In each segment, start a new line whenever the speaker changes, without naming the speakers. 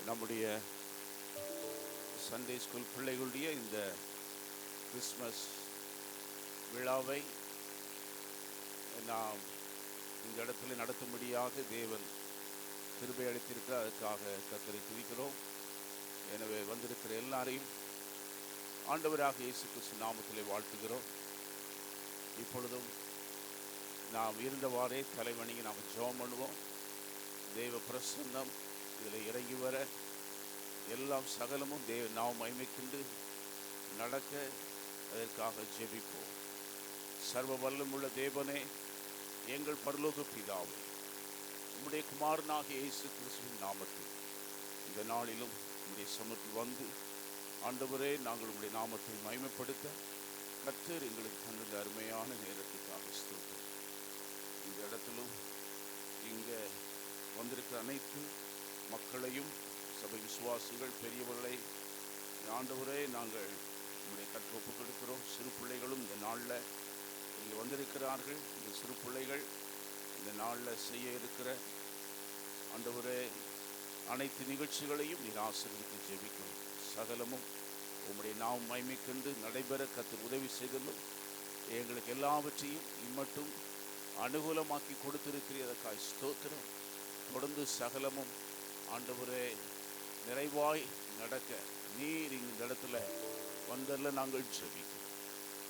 நம்முடைய Sunday school பிள்ளைகளுடைய இந்த கிறிஸ்மஸ் விழாவை நாம் இந்த இடத்துல நடத்தும்படியாக தேவன் கிருபை அளித்திருக்கிறார். அதுக்காக கர்த்தரை துதிக்கிறோம். எனவே வந்திருக்கிற எல்லாரையும் ஆண்டவராக இயேசு கிறிஸ்து நாமத்திலே வாழ்த்துகிறோம். இப்பொழுதும் நாம் இருந்தவாறே தலைவணங்கி நாம் ஜெபம் பண்ணுவோம். தேவ பிரசன்னம் இதில் இறங்கி வர எல்லாம் சகலமும் தேவ நாம் மகிமைக்கொண்டு நடக்க அதற்காக ஜெபிப்போம். சர்வ வல்லமுள்ள தேவனே, எங்கள் பரலோக பிதாவே, உம்முடைய குமாரனாகிய இயேசு கிறிஸ்துவின் நாமத்தில் இந்த நாளிலும் உம்முடைய சமூகத்தில் வந்து ஆண்டவரே, நாங்கள் உம்முடைய நாமத்தை மகிமைப்படுத்த கர்த்தர் எங்களுக்கு தந்த அருமையான நேரத்துக்காக ஸ்தோத்திரம். இந்த இடத்திலும் இங்கே வந்திருக்கிற அனைத்து மக்களையும், சபை விசுவாசிகள், பெரியவர்களை ஆண்டவரே நாங்கள் உம்முடைய கற்று ஒப்புக் கொடுக்கிறோம். சிறு பிள்ளைகளும் இந்த நாளில் இங்கே வந்திருக்கிறார்கள். இந்த சிறு பிள்ளைகள் இந்த நாளில் செய்ய இருக்கிற ஆண்டவரே அனைத்து நிகழ்ச்சிகளையும் நீர் ஆசீர்வதித்து ஜெபிக்கிறோம். சகலமும் உம்முடைய நாம் மகிமைக்கென்று நடைபெற கர்த்தர் உதவி செய்துள்ளோம். எங்களுக்கு எல்லாவற்றையும் இம்மட்டும் அனுகூலமாக்கி கொடுத்திருக்கிறதற்காய் ஸ்தோத்திரம். தொடர்ந்து சகலமும் ஆண்டவரே நிறைவாய் நடக்க நீர் இந்த இடத்துல வந்தல்ல நாங்கள் ஜெபிக்கிறோம்.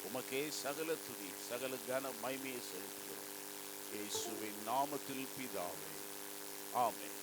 உமக்கே சகல துதி சகல கன மகிமையை செலுத்துகிறோம். இயேசுவின் நாமத்தில் பிதாவே, ஆமென்.